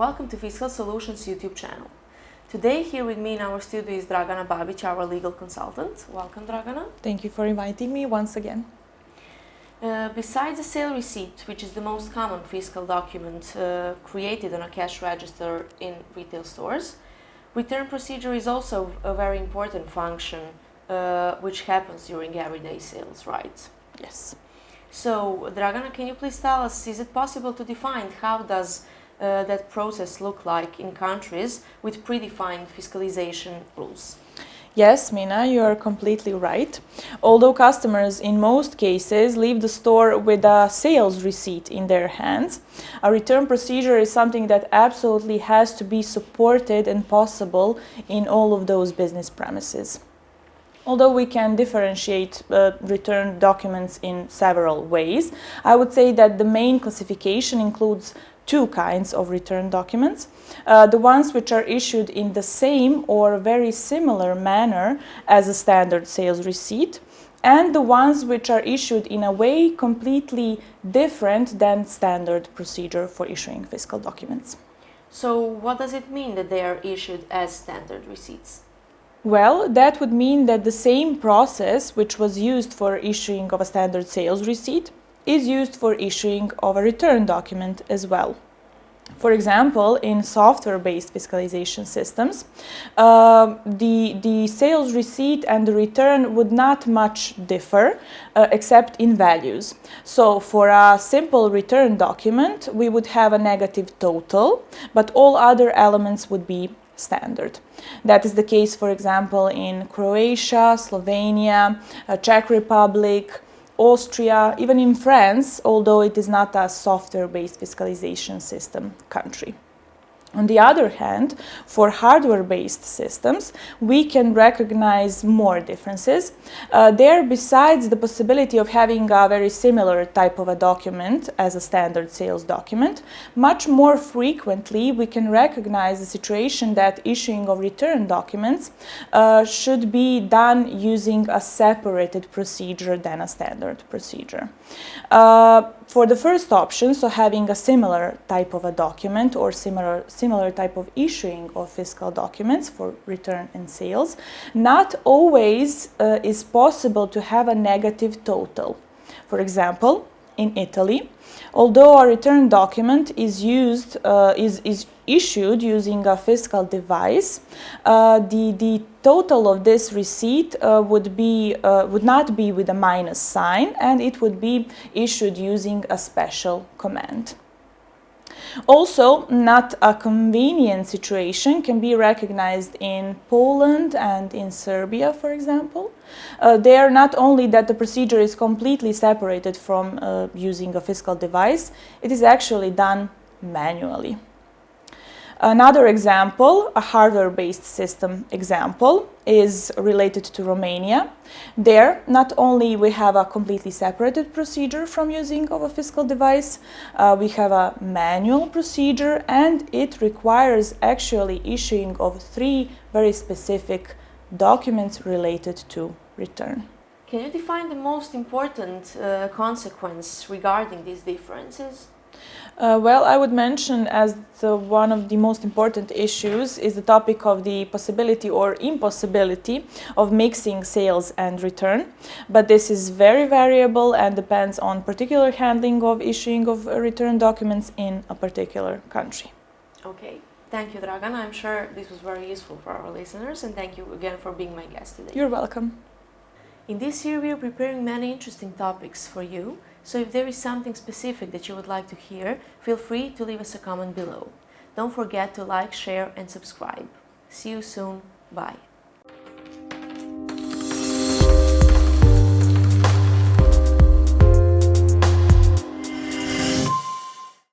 Welcome to Fiscal Solutions YouTube channel. Today here with me in our studio is Dragana Babić, our legal consultant. Welcome, Dragana. Thank you for inviting me once again. Besides the sale receipt, which is the most common fiscal document created on a cash register in retail stores, return procedure is also a very important function which happens during everyday sales, right? Yes. So, Dragana, can you please tell us, is it possible to define how does that process look like in countries with predefined fiscalization rules? Yes, Mina, you are completely right. Although customers in most cases leave the store with a sales receipt in their hands, a return procedure is something that absolutely has to be supported and possible in all of those business premises. Although we can differentiate return documents in several ways, I would say that the main classification includes two kinds of return documents. The ones which are issued in the same or very similar manner as a standard sales receipt, and the ones which are issued in a way completely different than standard procedure for issuing fiscal documents. So what does it mean that they are issued as standard receipts? Well, that would mean that the same process which was used for issuing of a standard sales receipt is used for issuing of a return document as well. For example, in software-based fiscalization systems, the sales receipt and the return would not much differ except in values. So for a simple return document, we would have a negative total, but all other elements would be standard. That is the case, for example, in Croatia, Slovenia, Czech Republic, Austria, even in France, although it is not a software-based fiscalization system country. On the other hand, for hardware-based systems, we can recognize more differences. There, besides the possibility of having a very similar type of a document as a standard sales document, much more frequently we can recognize the situation that issuing of return documents should be done using a separated procedure than a standard procedure. For the first option, so having a similar type of a document or similar type of issuing of fiscal documents for return and sales, not always is possible to have a negative total. For example, in Italy, although a return document is issued using a fiscal device, the total of this receipt would not be with a minus sign, and it would be issued using a special command. Also, not a convenient situation can be recognized in Poland and in Serbia, for example. There, not only that the procedure is completely separated from using a fiscal device, it is actually done manually. Another example, a hardware-based system example, is related to Romania. There, not only we have a completely separated procedure from using of a fiscal device, we have a manual procedure, and it requires actually issuing of three very specific documents related to return. Can you define the most important consequence regarding these differences? Well, I would mention as one of the most important issues is the topic of the possibility or impossibility of mixing sales and return. But this is very variable and depends on particular handling of issuing of return documents in a particular country. Okay. Thank you, Dragana. I'm sure this was very useful for our listeners, and thank you again for being my guest today. You're welcome. In this year, we are preparing many interesting topics for you, so if there is something specific that you would like to hear, feel free to leave us a comment below. Don't forget to like, share, and subscribe. See you soon. Bye.